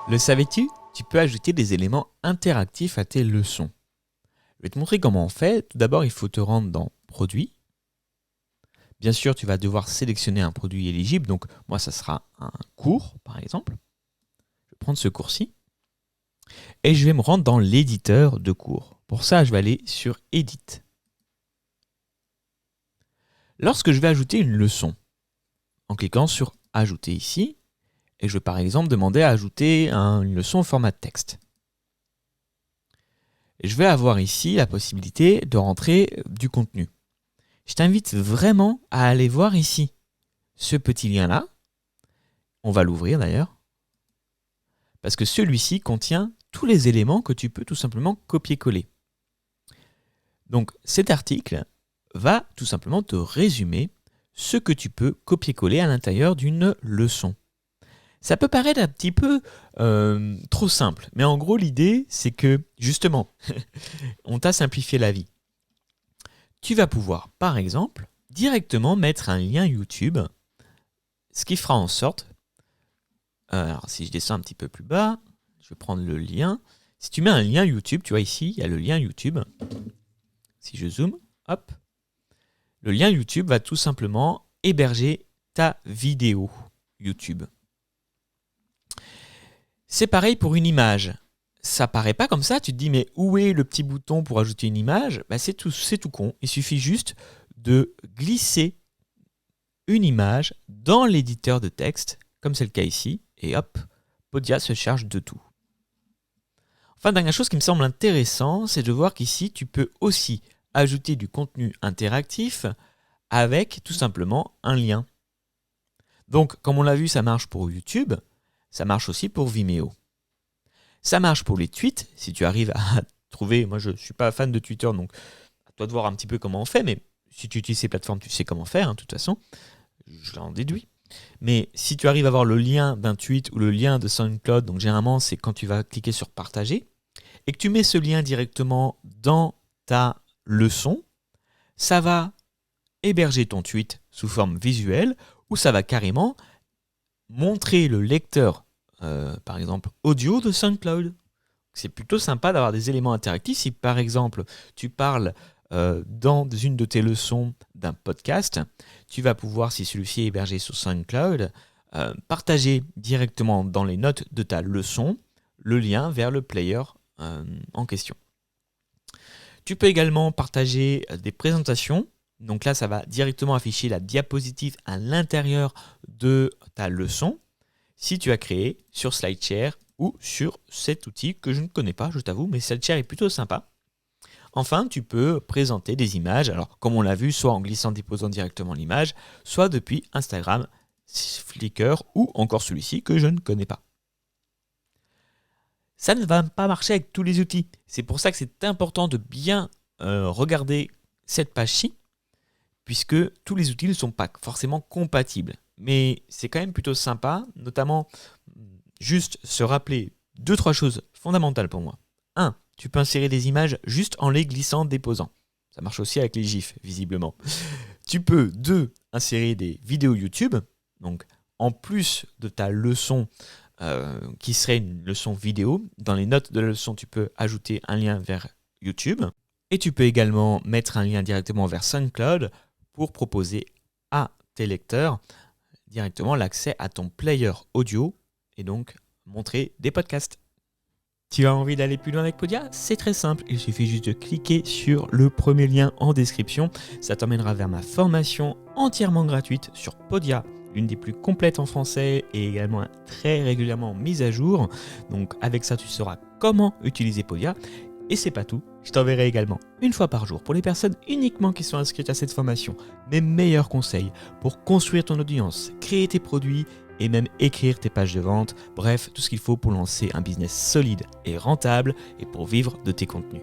Le savais-tu ? Tu peux ajouter des éléments interactifs à tes leçons. Je vais te montrer comment on fait. Tout d'abord, il faut te rendre dans Produits. Bien sûr, tu vas devoir sélectionner un produit éligible. Donc, moi, ça sera un cours, par exemple. Je vais prendre ce cours-ci. Et je vais me rendre dans l'éditeur de cours. Pour ça, je vais aller sur Edit. Lorsque je vais ajouter une leçon, en cliquant sur Ajouter ici, et je vais par exemple demander à ajouter une leçon au format texte. Je vais avoir ici la possibilité de rentrer du contenu. Je t'invite vraiment à aller voir ici ce petit lien-là. On va l'ouvrir d'ailleurs. Parce que celui-ci contient tous les éléments que tu peux tout simplement copier-coller. Donc cet article va tout simplement te résumer ce que tu peux copier-coller à l'intérieur d'une leçon. Ça peut paraître un petit peu trop simple, mais en gros l'idée c'est que justement, on t'a simplifié la vie. Tu vas pouvoir par exemple directement mettre un lien YouTube, ce qui fera en sorte, alors si je descends un petit peu plus bas, je vais prendre le lien. Si tu mets un lien YouTube, tu vois ici, il y a le lien YouTube. Si je zoome, hop, le lien YouTube va tout simplement héberger ta vidéo YouTube. C'est pareil pour une image. Ça paraît pas comme ça, tu te dis mais où est le petit bouton pour ajouter une image ? C'est tout con, il suffit juste de glisser une image dans l'éditeur de texte, comme c'est le cas ici, et hop, Podia se charge de tout. Enfin, dernière chose qui me semble intéressant, c'est de voir qu'ici tu peux aussi ajouter du contenu interactif avec tout simplement un lien. Donc, comme on l'a vu, ça marche pour YouTube, ça marche aussi pour Vimeo. Ça marche pour les tweets, si tu arrives à trouver, moi je ne suis pas fan de Twitter, donc à toi de voir un petit peu comment on fait, mais si tu utilises ces plateformes, tu sais comment faire, de toute façon, je l'en déduis. Mais si tu arrives à avoir le lien d'un tweet ou le lien de SoundCloud, donc généralement c'est quand tu vas cliquer sur partager, et que tu mets ce lien directement dans ta leçon, ça va héberger ton tweet sous forme visuelle, ou ça va carrément montrer le lecteur, par exemple, audio de SoundCloud. C'est plutôt sympa d'avoir des éléments interactifs. Si par exemple, tu parles dans une de tes leçons d'un podcast, tu vas pouvoir, si celui-ci est hébergé sur SoundCloud, partager directement dans les notes de ta leçon le lien vers le player en question. Tu peux également partager des présentations. Donc là, ça va directement afficher la diapositive à l'intérieur de ta leçon si tu as créé sur SlideShare ou sur cet outil que je ne connais pas, je t'avoue, mais SlideShare est plutôt sympa. Enfin, tu peux présenter des images, alors comme on l'a vu, soit en glissant, déposant directement l'image, soit depuis Instagram, Flickr ou encore celui-ci que je ne connais pas. Ça ne va pas marcher avec tous les outils. C'est pour ça que c'est important de bien regarder cette page-ci, puisque tous les outils ne sont pas forcément compatibles. Mais c'est quand même plutôt sympa, notamment juste se rappeler 2-3 choses fondamentales pour moi. 1. Tu peux insérer des images juste en les glissant, déposant. Ça marche aussi avec les GIFs, visiblement. Tu peux, 2. Insérer des vidéos YouTube. Donc, en plus de ta leçon qui serait une leçon vidéo, dans les notes de la leçon, tu peux ajouter un lien vers YouTube. Et tu peux également mettre un lien directement vers SoundCloud pour proposer à tes lecteurs directement l'accès à ton player audio et donc montrer des podcasts. Tu as envie d'aller plus loin avec Podia ? C'est très simple, il suffit juste de cliquer sur le premier lien en description. Ça t'emmènera vers ma formation entièrement gratuite sur Podia, l'une des plus complètes en français et également très régulièrement mise à jour. Donc avec ça, tu sauras comment utiliser Podia. Et c'est pas tout, je t'enverrai également une fois par jour pour les personnes uniquement qui sont inscrites à cette formation mes meilleurs conseils pour construire ton audience, créer tes produits et même écrire tes pages de vente. Bref, tout ce qu'il faut pour lancer un business solide et rentable et pour vivre de tes contenus.